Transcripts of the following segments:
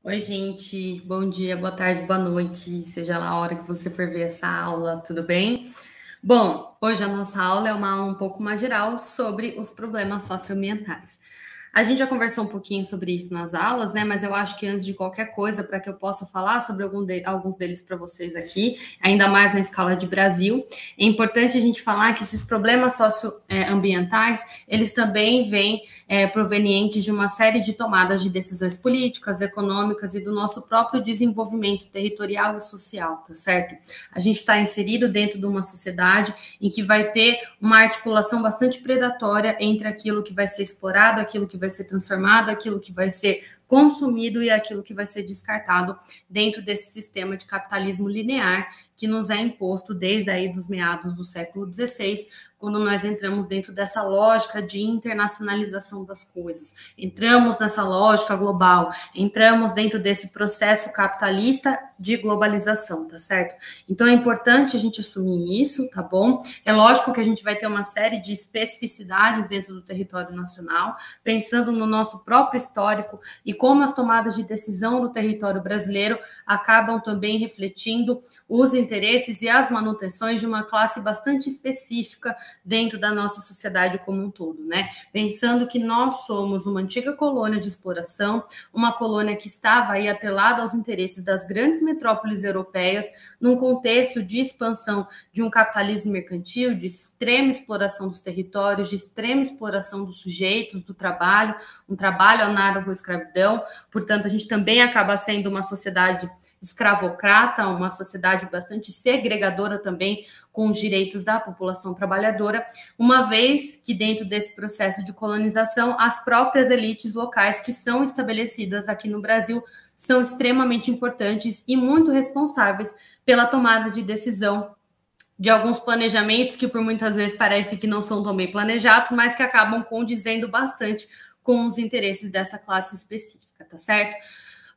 Oi, gente. Bom dia, boa tarde, boa noite, seja lá a hora que você for ver essa aula, tudo bem? Bom, hoje a nossa aula é uma aula um pouco mais geral sobre os problemas socioambientais. A gente já conversou um pouquinho sobre isso nas aulas, né? Mas eu acho que antes de qualquer coisa, para que eu possa falar sobre alguns deles para vocês aqui, ainda mais na escala de Brasil, é importante a gente falar que esses problemas socioambientais, eles também vêm provenientes de uma série de tomadas de decisões políticas, econômicas e do nosso próprio desenvolvimento territorial e social, tá certo? A gente está inserido dentro de uma sociedade em que vai ter uma articulação bastante predatória entre aquilo que vai ser explorado, aquilo que vai ser transformado, aquilo que vai ser consumido e aquilo que vai ser descartado dentro desse sistema de capitalismo linear que nos é imposto desde aí dos meados do século XVI, quando nós entramos dentro dessa lógica de internacionalização das coisas. Entramos nessa lógica global, entramos dentro desse processo capitalista de globalização, tá certo? Então é importante a gente assumir isso, tá bom? É lógico que a gente vai ter uma série de especificidades dentro do território nacional, pensando no nosso próprio histórico e como as tomadas de decisão do território brasileiro acabam também refletindo os interesses e as manutenções de uma classe bastante específica dentro da nossa sociedade como um todo, né? Pensando que nós somos uma antiga colônia de exploração, uma colônia que estava aí atrelada aos interesses das grandes metrópoles europeias, num contexto de expansão de um capitalismo mercantil, de extrema exploração dos territórios, de extrema exploração dos sujeitos, do trabalho, um trabalho análogo à escravidão. Portanto, a gente também acaba sendo uma sociedade escravocrata, uma sociedade bastante segregadora também com os direitos da população trabalhadora, uma vez que dentro desse processo de colonização, as próprias elites locais que são estabelecidas aqui no Brasil são extremamente importantes e muito responsáveis pela tomada de decisão de alguns planejamentos que por muitas vezes parece que não são tão bem planejados, mas que acabam condizendo bastante com os interesses dessa classe específica, tá certo?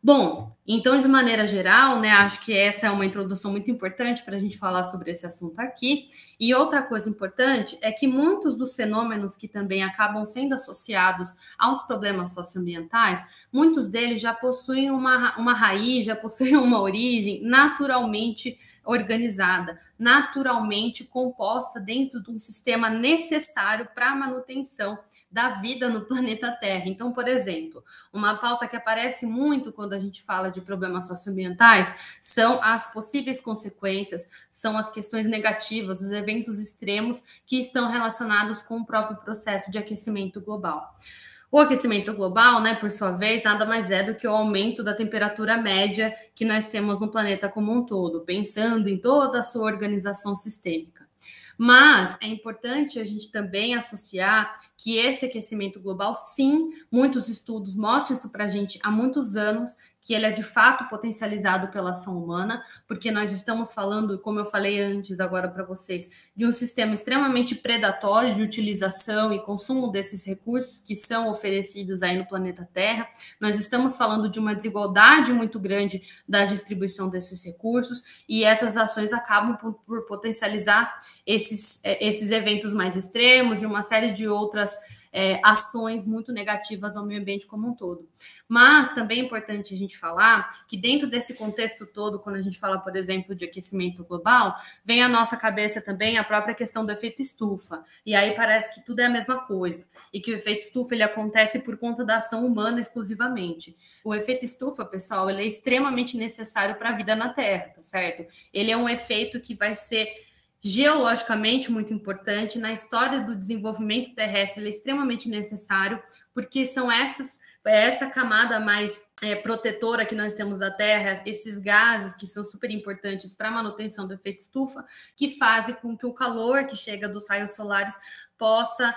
Bom, então, de maneira geral, né, acho que essa é uma introdução muito importante para a gente falar sobre esse assunto aqui. E outra coisa importante é que muitos dos fenômenos que também acabam sendo associados aos problemas socioambientais, muitos deles já possuem uma raiz, já possuem uma origem naturalmente organizada, naturalmente composta dentro de um sistema necessário para a manutenção da vida no planeta Terra. Então, por exemplo, uma pauta que aparece muito quando a gente fala de problemas socioambientais são as possíveis consequências, são as questões negativas, os eventos extremos que estão relacionados com o próprio processo de aquecimento global. O aquecimento global, né, por sua vez, nada mais é do que o aumento da temperatura média que nós temos no planeta como um todo, pensando em toda a sua organização sistêmica. Mas é importante a gente também associar que esse aquecimento global, sim, muitos estudos mostram isso para a gente há muitos anos, que ele é de fato potencializado pela ação humana, porque nós estamos falando, como eu falei antes agora para vocês, de um sistema extremamente predatório de utilização e consumo desses recursos que são oferecidos aí no planeta Terra. Nós estamos falando de uma desigualdade muito grande da distribuição desses recursos e essas ações acabam por potencializar esses eventos mais extremos e uma série de outras ações muito negativas ao meio ambiente como um todo. Mas também é importante a gente falar que dentro desse contexto todo, quando a gente fala, por exemplo, de aquecimento global, vem à nossa cabeça também a própria questão do efeito estufa. E aí parece que tudo é a mesma coisa. E que o efeito estufa ele acontece por conta da ação humana exclusivamente. O efeito estufa, pessoal, ele é extremamente necessário para a vida na Terra, tá certo? Ele é um efeito que vai ser geologicamente muito importante, na história do desenvolvimento terrestre ele é extremamente necessário, porque são essa camada mais protetora que nós temos da Terra, esses gases que são super importantes para a manutenção do efeito estufa, que fazem com que o calor que chega dos raios solares possa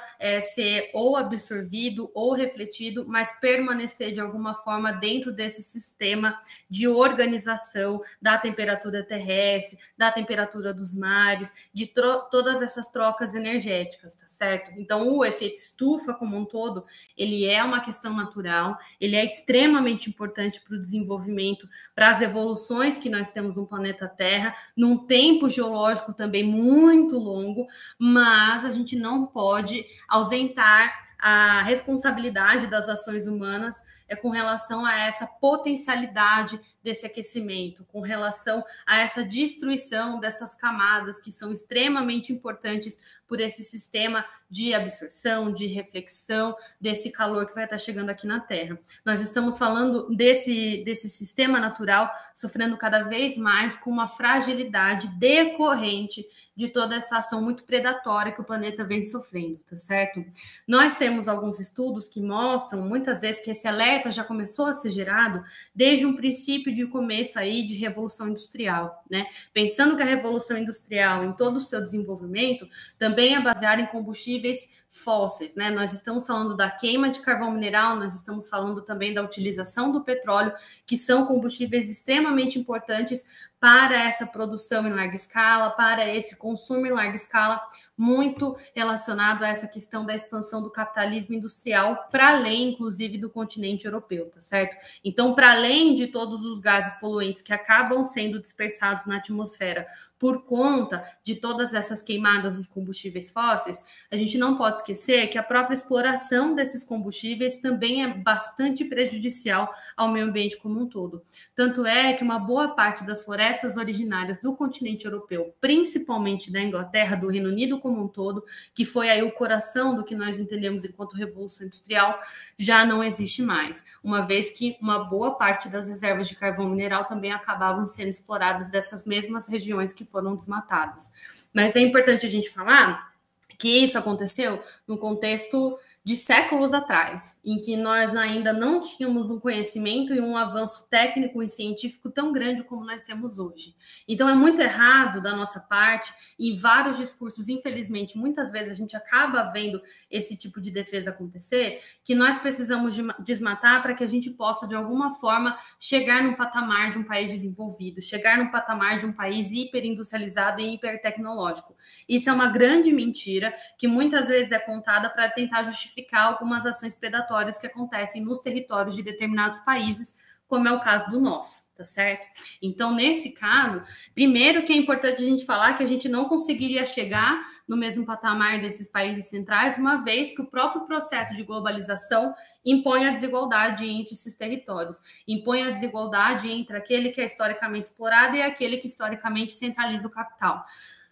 ser ou absorvido ou refletido, mas permanecer de alguma forma dentro desse sistema de organização da temperatura terrestre, da temperatura dos mares, de todas essas trocas energéticas, tá certo? Então, o efeito estufa como um todo, ele é uma questão natural, ele é extremamente importante para o desenvolvimento, para as evoluções que nós temos no planeta Terra, num tempo geológico também muito longo, mas a gente não pode ausentar a responsabilidade das ações humanas é com relação a essa potencialidade desse aquecimento, com relação a essa destruição dessas camadas que são extremamente importantes por esse sistema de absorção, de reflexão desse calor que vai estar chegando aqui na Terra. Nós estamos falando desse sistema natural sofrendo cada vez mais com uma fragilidade decorrente de toda essa ação muito predatória que o planeta vem sofrendo, tá certo? Nós temos alguns estudos que mostram, muitas vezes, que esse alerta já começou a ser gerado desde um princípio de começo aí de Revolução Industrial, né? Pensando que a Revolução Industrial, em todo o seu desenvolvimento, também é baseada em combustíveis fósseis, né? Nós estamos falando da queima de carvão mineral, nós estamos falando também da utilização do petróleo, que são combustíveis extremamente importantes para essa produção em larga escala, para esse consumo em larga escala, muito relacionado a essa questão da expansão do capitalismo industrial para além, inclusive, do continente europeu, tá certo? Então, para além de todos os gases poluentes que acabam sendo dispersados na atmosfera por conta de todas essas queimadas dos combustíveis fósseis, a gente não pode esquecer que a própria exploração desses combustíveis também é bastante prejudicial ao meio ambiente como um todo. Tanto é que uma boa parte das florestas originárias do continente europeu, principalmente da Inglaterra, do Reino Unido como um todo, que foi aí o coração do que nós entendemos enquanto Revolução Industrial, já não existe mais, uma vez que uma boa parte das reservas de carvão mineral também acabavam sendo exploradas dessas mesmas regiões que foram desmatadas. Mas é importante a gente falar que isso aconteceu no contexto de séculos atrás, em que nós ainda não tínhamos um conhecimento e um avanço técnico e científico tão grande como nós temos hoje. Então, é muito errado da nossa parte, e em vários discursos, infelizmente, muitas vezes a gente acaba vendo esse tipo de defesa acontecer, que nós precisamos desmatar para que a gente possa, de alguma forma, chegar num patamar de um país desenvolvido, chegar num patamar de um país hiperindustrializado e hipertecnológico. Isso é uma grande mentira que muitas vezes é contada para tentar justificar algumas ações predatórias que acontecem nos territórios de determinados países, como é o caso do nosso, tá certo? Então, nesse caso, primeiro que é importante a gente falar que a gente não conseguiria chegar no mesmo patamar desses países centrais, uma vez que o próprio processo de globalização impõe a desigualdade entre esses territórios, impõe a desigualdade entre aquele que é historicamente explorado e aquele que historicamente centraliza o capital.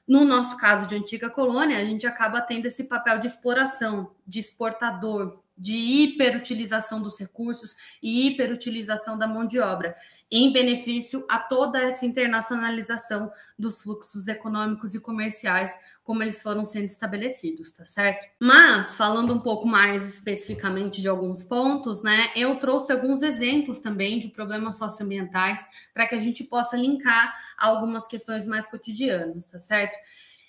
No nosso caso de antiga colônia, a gente acaba tendo esse papel de exploração, de exportador, de hiperutilização dos recursos e hiperutilização da mão de obra, em benefício a toda essa internacionalização dos fluxos econômicos e comerciais, como eles foram sendo estabelecidos, tá certo? Mas, falando um pouco mais especificamente de alguns pontos, né, eu trouxe alguns exemplos também de problemas socioambientais para que a gente possa linkar a algumas questões mais cotidianas, tá certo?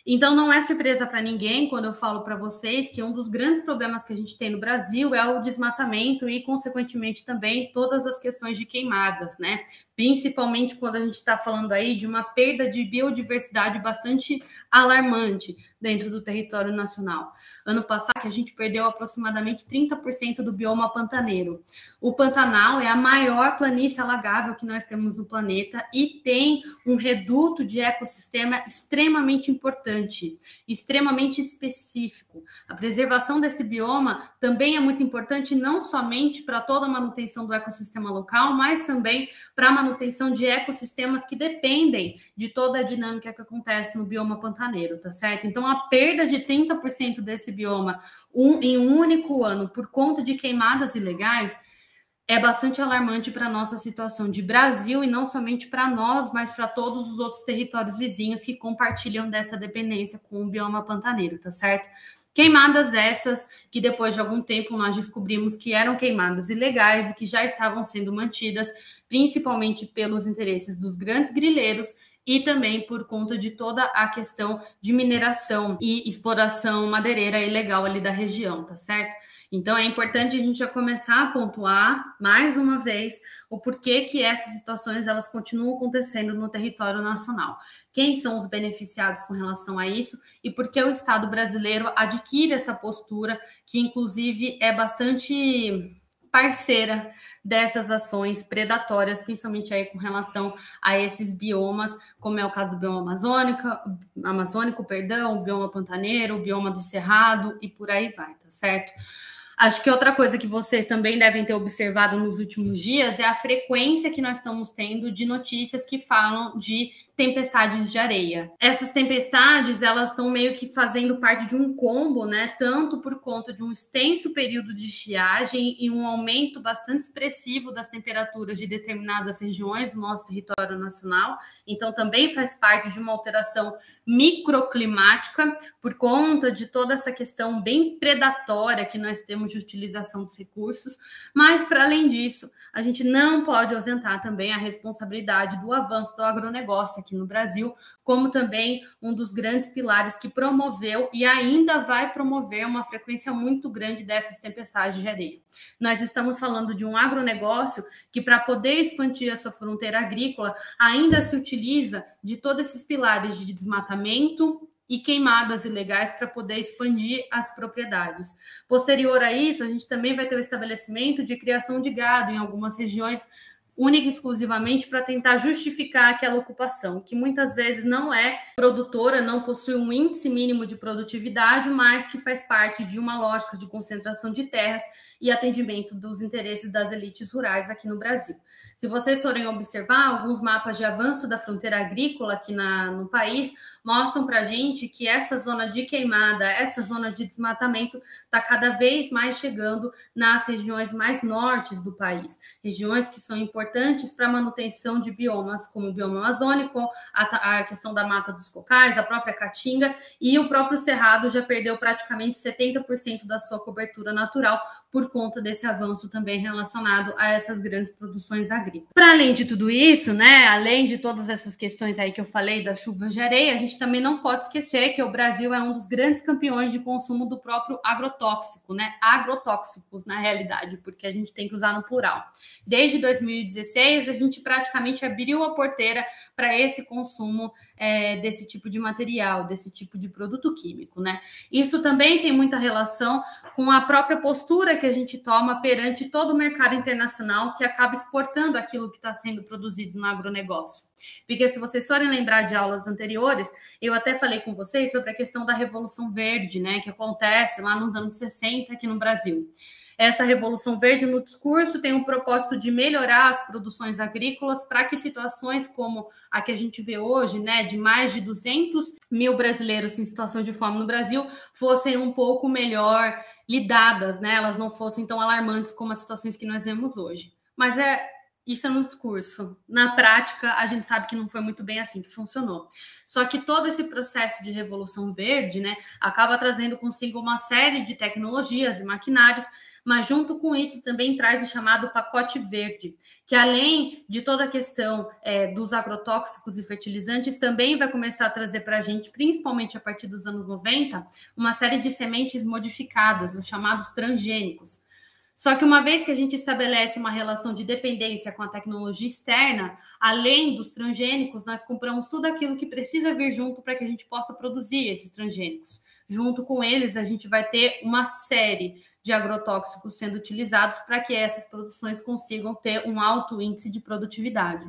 Então, não é surpresa para ninguém quando eu falo para vocês que um dos grandes problemas que a gente tem no Brasil é o desmatamento e, consequentemente, também todas as questões de queimadas, né? Principalmente quando a gente está falando aí de uma perda de biodiversidade bastante alarmante dentro do território nacional. Ano passado, a gente perdeu aproximadamente 30% do bioma pantaneiro. O Pantanal é a maior planície alagável que nós temos no planeta e tem um reduto de ecossistema extremamente importante, extremamente específico. A preservação desse bioma também é muito importante, não somente para toda a manutenção do ecossistema local, mas também para a manutenção de ecossistemas que dependem de toda a dinâmica que acontece no bioma pantaneiro, tá certo? Então, a perda de 30% desse bioma em um único ano por conta de queimadas ilegais é bastante alarmante para a nossa situação de Brasil, e não somente para nós, mas para todos os outros territórios vizinhos que compartilham dessa dependência com o bioma pantaneiro, tá certo? Queimadas essas que depois de algum tempo nós descobrimos que eram queimadas ilegais e que já estavam sendo mantidas, principalmente pelos interesses dos grandes grileiros e também por conta de toda a questão de mineração e exploração madeireira ilegal ali da região, tá certo? Então, é importante a gente já começar a pontuar, mais uma vez, o porquê que essas situações elas continuam acontecendo no território nacional. Quem são os beneficiados com relação a isso e por que o Estado brasileiro adquire essa postura, que inclusive é bastante parceira dessas ações predatórias, principalmente aí com relação a esses biomas, como é o caso do bioma amazônico, o bioma pantaneiro, o bioma do cerrado e por aí vai, tá certo? Acho que outra coisa que vocês também devem ter observado nos últimos dias é a frequência que nós estamos tendo de notícias que falam de tempestades de areia. Essas tempestades, elas estão meio que fazendo parte de um combo, né? Tanto por conta de um extenso período de estiagem e um aumento bastante expressivo das temperaturas de determinadas regiões do nosso território nacional. Então, também faz parte de uma alteração microclimática por conta de toda essa questão bem predatória que nós temos de utilização dos recursos. Mas, para além disso, a gente não pode ausentar também a responsabilidade do avanço do agronegócio aqui no Brasil, como também um dos grandes pilares que promoveu e ainda vai promover uma frequência muito grande dessas tempestades de areia. Nós estamos falando de um agronegócio que, para poder expandir a sua fronteira agrícola, ainda se utiliza de todos esses pilares de desmatamento e queimadas ilegais para poder expandir as propriedades. Posterior a isso, a gente também vai ter o estabelecimento de criação de gado em algumas regiões, única e exclusivamente para tentar justificar aquela ocupação, que muitas vezes não é produtora, não possui um índice mínimo de produtividade, mas que faz parte de uma lógica de concentração de terras e atendimento dos interesses das elites rurais aqui no Brasil. Se vocês forem observar, alguns mapas de avanço da fronteira agrícola aqui no país mostram para a gente que essa zona de queimada, essa zona de desmatamento está cada vez mais chegando nas regiões mais nortes do país, regiões que são importantes para a manutenção de biomas, como o bioma amazônico, a questão da mata dos cocais, a própria caatinga, e o próprio cerrado já perdeu praticamente 70% da sua cobertura natural por conta desse avanço também relacionado a essas grandes produções agrícolas. Para além de tudo isso, né, além de todas essas questões aí que eu falei das chuvas de areia, a gente também não pode esquecer que o Brasil é um dos grandes campeões de consumo do próprio agrotóxico, né, agrotóxicos na realidade, porque a gente tem que usar no plural. Desde 2016, a gente praticamente abriu a porteira para esse consumo desse tipo de material, desse tipo de produto químico, né? Isso também tem muita relação com a própria postura que a gente toma perante todo o mercado internacional que acaba exportando aquilo que está sendo produzido no agronegócio. Porque se vocês forem lembrar de aulas anteriores, eu até falei com vocês sobre a questão da Revolução Verde, né, que acontece lá nos anos 60 aqui no Brasil. Essa Revolução Verde, no discurso, tem o propósito de melhorar as produções agrícolas para que situações como a que a gente vê hoje, né, de mais de 200 mil brasileiros em situação de fome no Brasil, fossem um pouco melhor lidadas, né, elas não fossem tão alarmantes como as situações que nós vemos hoje. Mas isso é no discurso. Na prática, a gente sabe que não foi muito bem assim que funcionou. Só que todo esse processo de Revolução Verde, né, acaba trazendo consigo uma série de tecnologias e maquinários, mas junto com isso também traz o chamado pacote verde, que além de toda a questão dos agrotóxicos e fertilizantes, também vai começar a trazer para a gente, principalmente a partir dos anos 90, uma série de sementes modificadas, os chamados transgênicos. Só que uma vez que a gente estabelece uma relação de dependência com a tecnologia externa, além dos transgênicos, nós compramos tudo aquilo que precisa vir junto para que a gente possa produzir esses transgênicos. Junto com eles, a gente vai ter uma série de agrotóxicos sendo utilizados para que essas produções consigam ter um alto índice de produtividade.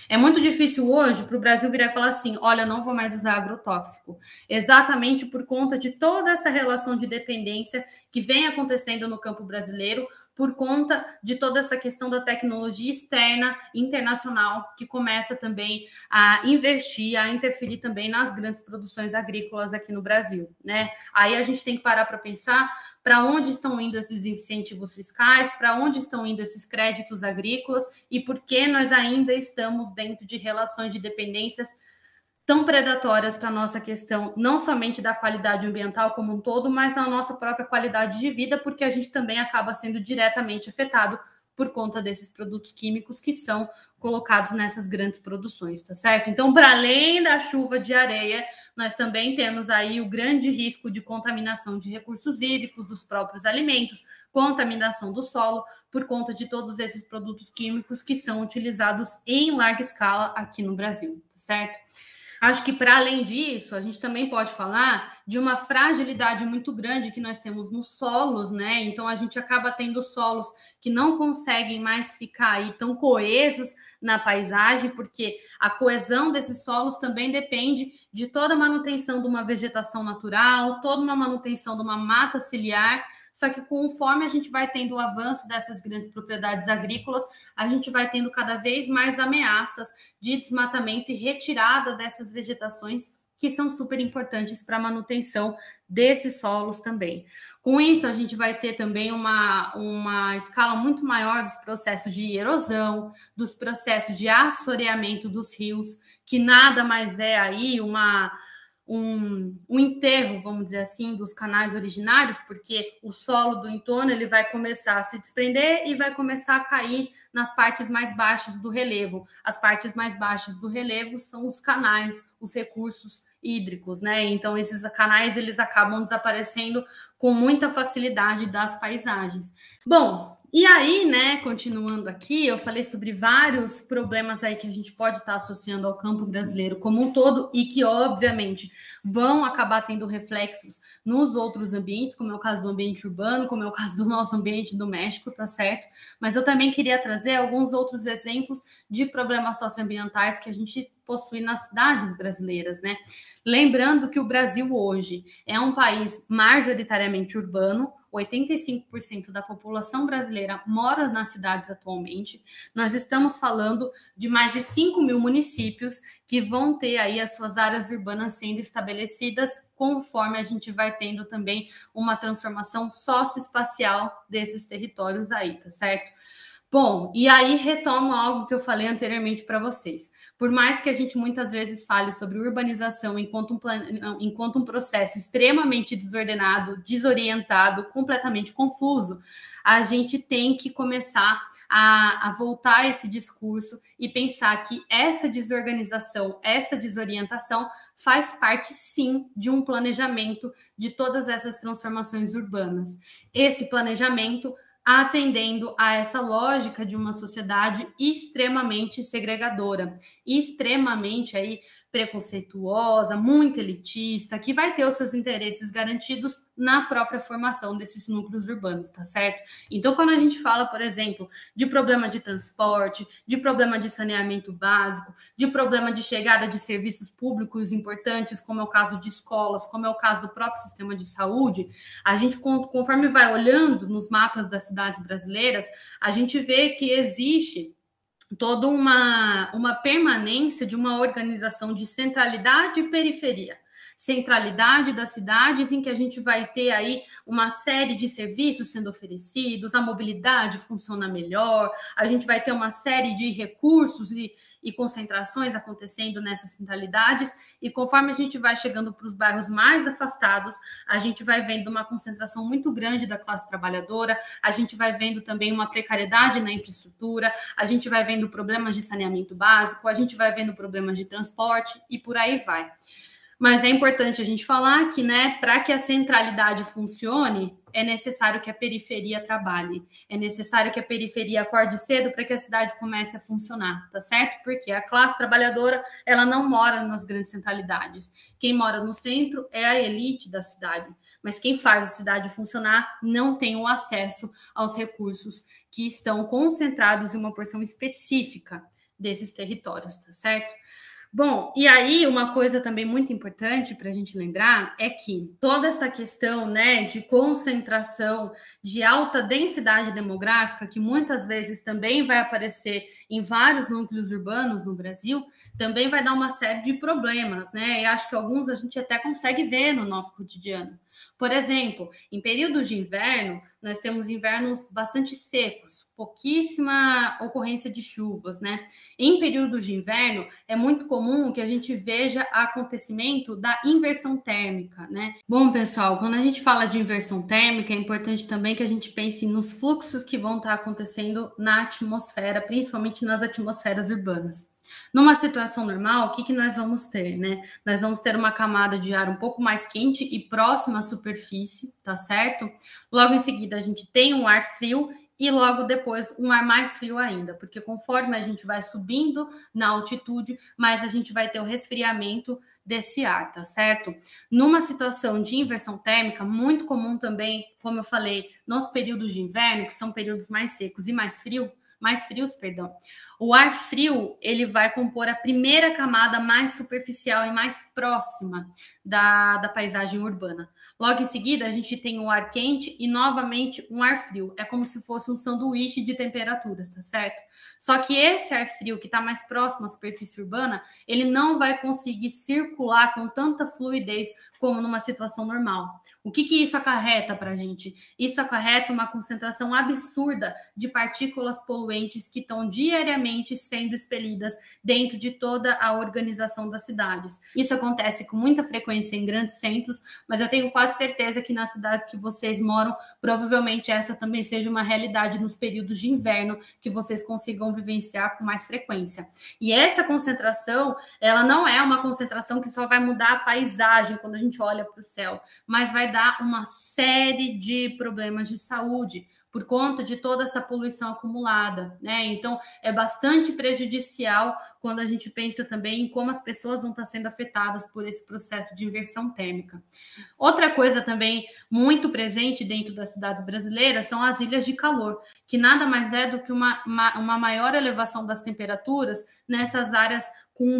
É muito difícil hoje para o Brasil virar e falar assim, olha, não vou mais usar agrotóxico, exatamente por conta de toda essa relação de dependência que vem acontecendo no campo brasileiro, por conta de toda essa questão da tecnologia externa, internacional, que começa também a investir, a interferir também nas grandes produções agrícolas aqui no Brasil, né? Aí a gente tem que parar para pensar para onde estão indo esses incentivos fiscais, para onde estão indo esses créditos agrícolas e por que nós ainda estamos dentro de relações de dependências tão predatórias para a nossa questão, não somente da qualidade ambiental como um todo, mas na nossa própria qualidade de vida, porque a gente também acaba sendo diretamente afetado por conta desses produtos químicos que são colocados nessas grandes produções, tá certo? Então, para além da chuva de areia, nós também temos aí o grande risco de contaminação de recursos hídricos, dos próprios alimentos, contaminação do solo, por conta de todos esses produtos químicos que são utilizados em larga escala aqui no Brasil, tá certo? Acho que, para além disso, a gente também pode falar de uma fragilidade muito grande que nós temos nos solos, né? Então, a gente acaba tendo solos que não conseguem mais ficar aí tão coesos na paisagem, porque a coesão desses solos também depende de toda a manutenção de uma vegetação natural, toda uma manutenção de uma mata ciliar. só que conforme a gente vai tendo o avanço dessas grandes propriedades agrícolas, a gente vai tendo cada vez mais ameaças de desmatamento e retirada dessas vegetações que são super importantes para a manutenção desses solos também. Com isso, a gente vai ter também uma escala muito maior dos processos de erosão, dos processos de assoreamento dos rios, que nada mais é aí um enterro, vamos dizer assim, dos canais originários, porque o solo do entorno ele vai começar a se desprender e vai começar a cair nas partes mais baixas do relevo. As partes mais baixas do relevo são os canais, os recursos hídricos, né? Então esses canais eles acabam desaparecendo com muita facilidade das paisagens. Bom, e aí, né, continuando aqui, eu falei sobre vários problemas aí que a gente pode estar associando ao campo brasileiro como um todo e que, obviamente, vão acabar tendo reflexos nos outros ambientes, como é o caso do ambiente urbano, como é o caso do nosso ambiente doméstico, tá certo? Mas eu também queria trazer alguns outros exemplos de problemas socioambientais que a gente possui nas cidades brasileiras, né? Lembrando que o Brasil hoje é um país majoritariamente urbano, 85% da população brasileira mora nas cidades atualmente. Nós estamos falando de mais de 5 mil municípios que vão ter aí as suas áreas urbanas sendo estabelecidas, conforme a gente vai tendo também uma transformação socioespacial desses territórios aí, tá certo? Bom, e aí retomo algo que eu falei anteriormente para vocês. Por mais que a gente muitas vezes fale sobre urbanização enquanto um processo extremamente desordenado, desorientado, completamente confuso, a gente tem que começar a voltar esse discurso e pensar que essa desorganização, essa desorientação faz parte, sim, de um planejamento de todas essas transformações urbanas. Esse planejamento atendendo a essa lógica de uma sociedade extremamente segregadora, extremamente aí preconceituosa, muito elitista, que vai ter os seus interesses garantidos na própria formação desses núcleos urbanos, tá certo? Então, quando a gente fala, por exemplo, de problema de transporte, de problema de saneamento básico, de problema de chegada de serviços públicos importantes, como é o caso de escolas, como é o caso do próprio sistema de saúde, a gente, conforme vai olhando nos mapas das cidades brasileiras, a gente vê que existe toda uma permanência de uma organização de centralidade e periferia. Centralidade das cidades, em que a gente vai ter aí uma série de serviços sendo oferecidos, a mobilidade funciona melhor, a gente vai ter uma série de recursos e concentrações acontecendo nessas centralidades, e conforme a gente vai chegando para os bairros mais afastados, a gente vai vendo uma concentração muito grande da classe trabalhadora, a gente vai vendo também uma precariedade na infraestrutura, a gente vai vendo problemas de saneamento básico, a gente vai vendo problemas de transporte e por aí vai. Mas é importante a gente falar que, né, para que a centralidade funcione, é necessário que a periferia trabalhe, é necessário que a periferia acorde cedo para que a cidade comece a funcionar, tá certo? Porque a classe trabalhadora, ela não mora nas grandes centralidades. Quem mora no centro é a elite da cidade, mas quem faz a cidade funcionar não tem o acesso aos recursos que estão concentrados em uma porção específica desses territórios, tá certo? Bom, e aí uma coisa também muito importante para a gente lembrar é que toda essa questão, né, de concentração, de alta densidade demográfica, que muitas vezes também vai aparecer em vários núcleos urbanos no Brasil, também vai dar uma série de problemas, né? E acho que alguns a gente até consegue ver no nosso cotidiano. Por exemplo, em períodos de inverno, nós temos invernos bastante secos, pouquíssima ocorrência de chuvas, né? Em períodos de inverno, é muito comum que a gente veja acontecimento da inversão térmica, né? Bom, pessoal, quando a gente fala de inversão térmica, é importante também que a gente pense nos fluxos que vão estar acontecendo na atmosfera, principalmente nas atmosferas urbanas. Numa situação normal, o que nós vamos ter, né? Nós vamos ter uma camada de ar um pouco mais quente e próxima à superfície, tá certo? Logo em seguida, a gente tem um ar frio e logo depois um ar mais frio ainda, porque conforme a gente vai subindo na altitude, mais a gente vai ter o resfriamento desse ar, tá certo? Numa situação de inversão térmica, muito comum também, como eu falei, nos períodos de inverno, que são períodos mais secos e mais frios, O ar frio, ele vai compor a primeira camada mais superficial e mais próxima da paisagem urbana. Logo em seguida, a gente tem um ar quente e, novamente, um ar frio. É como se fosse um sanduíche de temperaturas, tá certo? Só que esse ar frio, que está mais próximo à superfície urbana, ele não vai conseguir circular com tanta fluidez como numa situação normal. O que isso acarreta para a gente? Isso acarreta uma concentração absurda de partículas poluentes que estão diariamente sendo expelidas dentro de toda a organização das cidades. Isso acontece com muita frequência em grandes centros, mas eu tenho quase certeza que nas cidades que vocês moram, provavelmente essa também seja uma realidade nos períodos de inverno que vocês consigam vivenciar com mais frequência. E essa concentração, ela não é uma concentração que só vai mudar a paisagem quando a gente olha para o céu, mas vai dar uma série de problemas de saúde por conta de toda essa poluição acumulada, né? Então, é bastante prejudicial quando a gente pensa também em como as pessoas vão estar sendo afetadas por esse processo de inversão térmica. Outra coisa também muito presente dentro das cidades brasileiras são as ilhas de calor, que nada mais é do que uma maior elevação das temperaturas nessas áreas com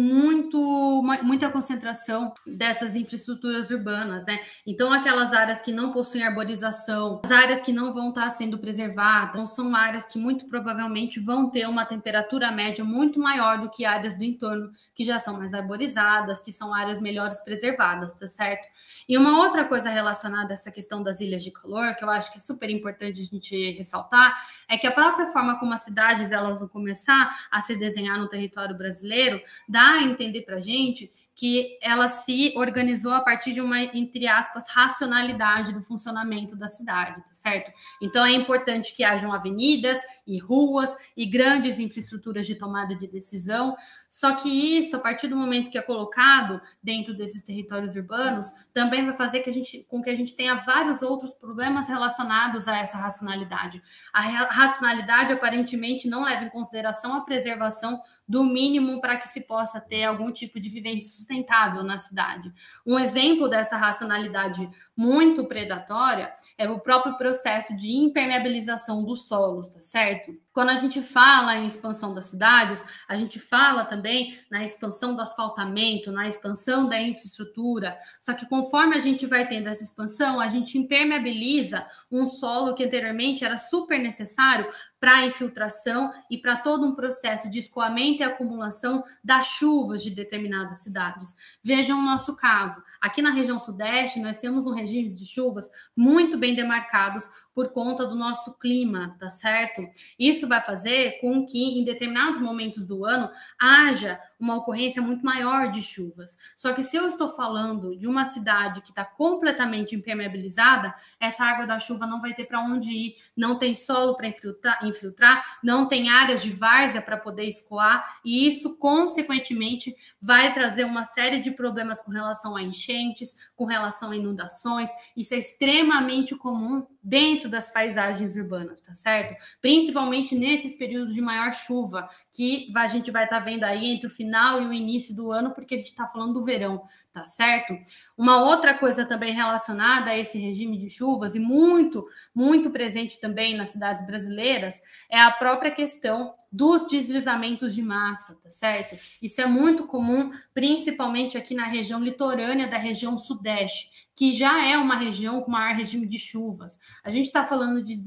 muita concentração dessas infraestruturas urbanas, né? Então, aquelas áreas que não possuem arborização, as áreas que não vão estar sendo preservadas, então são áreas que muito provavelmente vão ter uma temperatura média muito maior do que áreas do entorno que já são mais arborizadas, que são áreas melhores preservadas, tá certo? E uma outra coisa relacionada a essa questão das ilhas de calor, que eu acho que é super importante a gente ressaltar, é que a própria forma como as cidades elas vão começar a se desenhar no território brasileiro dá a entender para a gente que ela se organizou a partir de uma, entre aspas, racionalidade do funcionamento da cidade, tá certo? Então, é importante que hajam avenidas e ruas e grandes infraestruturas de tomada de decisão, só que isso, a partir do momento que é colocado dentro desses territórios urbanos, também vai fazer com que a gente tenha vários outros problemas relacionados a essa racionalidade. A racionalidade, aparentemente, não leva em consideração a preservação do mínimo para que se possa ter algum tipo de vivência sustentável na cidade. Um exemplo dessa racionalidade muito predatória é o próprio processo de impermeabilização dos solos, tá certo? Quando a gente fala em expansão das cidades, a gente fala também na expansão do asfaltamento, na expansão da infraestrutura, só que conforme a gente vai tendo essa expansão, a gente impermeabiliza um solo que anteriormente era super necessário para a infiltração e para todo um processo de escoamento e acumulação das chuvas de determinadas cidades. Vejam o nosso caso. Aqui na região sudeste, nós temos um regime de chuvas muito bem demarcados por conta do nosso clima, tá certo? Isso vai fazer com que, em determinados momentos do ano, haja uma ocorrência muito maior de chuvas. Só que se eu estou falando de uma cidade que está completamente impermeabilizada, essa água da chuva não vai ter para onde ir, não tem solo para infiltrar, não tem áreas de várzea para poder escoar, e isso, consequentemente, vai trazer uma série de problemas com relação a enchentes, com relação a inundações. Isso é extremamente comum dentro das paisagens urbanas, tá certo? Principalmente nesses períodos de maior chuva, que a gente vai estar vendo aí entre o final e o início do ano, porque a gente está falando do verão, tá certo? Uma outra coisa também relacionada a esse regime de chuvas e muito, muito presente também nas cidades brasileiras é a própria questão dos deslizamentos de massa, tá certo? Isso é muito comum, principalmente aqui na região litorânea da região sudeste, que já é uma região com maior regime de chuvas. A gente está falando de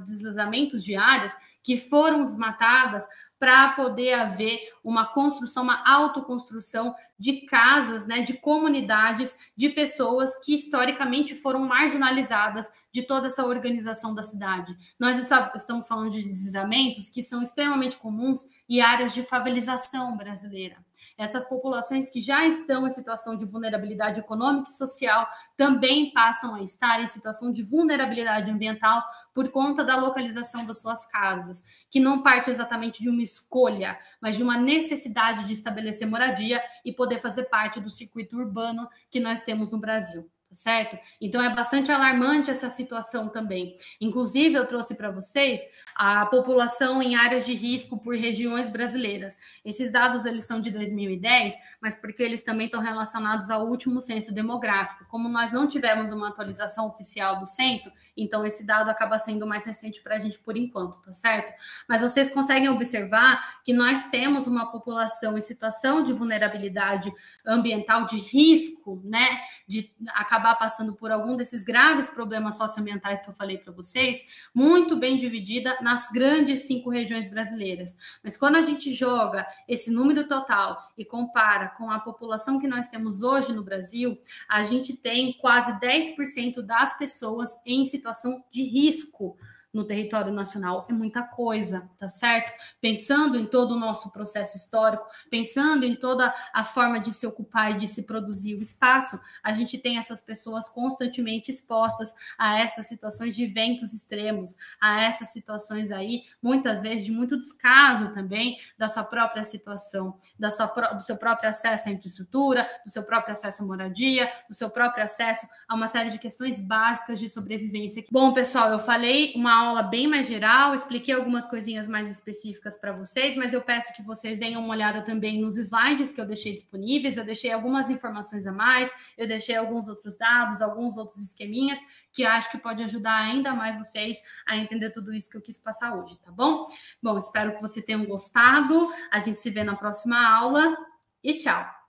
deslizamentos de áreas que foram desmatadas para poder haver uma construção, uma autoconstrução de casas, né, de comunidades, de pessoas que historicamente foram marginalizadas de toda essa organização da cidade. Nós estamos falando de deslizamentos que são extremamente comuns em áreas de favelização brasileira. Essas populações que já estão em situação de vulnerabilidade econômica e social também passam a estar em situação de vulnerabilidade ambiental por conta da localização das suas casas, que não parte exatamente de uma escolha, mas de uma necessidade de estabelecer moradia e poder fazer parte do circuito urbano que nós temos no Brasil. certo? Então, é bastante alarmante essa situação também. Inclusive, eu trouxe para vocês a população em áreas de risco por regiões brasileiras. Esses dados, eles são de 2010, mas porque eles também estão relacionados ao último censo demográfico. Como nós não tivemos uma atualização oficial do censo, então esse dado acaba sendo mais recente para a gente por enquanto, tá certo? Mas vocês conseguem observar que nós temos uma população em situação de vulnerabilidade ambiental, de risco, né, de acabar passando por algum desses graves problemas socioambientais que eu falei para vocês, muito bem dividida nas grandes 5 regiões brasileiras. Mas quando a gente joga esse número total e compara com a população que nós temos hoje no Brasil, a gente tem quase 10% das pessoas em situação de risco no território nacional. É muita coisa, tá certo? Pensando em todo o nosso processo histórico, pensando em toda a forma de se ocupar e de se produzir o espaço, a gente tem essas pessoas constantemente expostas a essas situações de eventos extremos, a essas situações aí, muitas vezes de muito descaso também da sua própria situação, do seu próprio acesso à infraestrutura, do seu próprio acesso à moradia, do seu próprio acesso a uma série de questões básicas de sobrevivência. Bom, pessoal, eu falei uma aula bem mais geral, expliquei algumas coisinhas mais específicas para vocês, mas eu peço que vocês deem uma olhada também nos slides que eu deixei disponíveis, eu deixei algumas informações a mais, eu deixei alguns outros dados, alguns outros esqueminhas, que acho que pode ajudar ainda mais vocês a entender tudo isso que eu quis passar hoje, tá bom? Bom, espero que vocês tenham gostado, a gente se vê na próxima aula e tchau!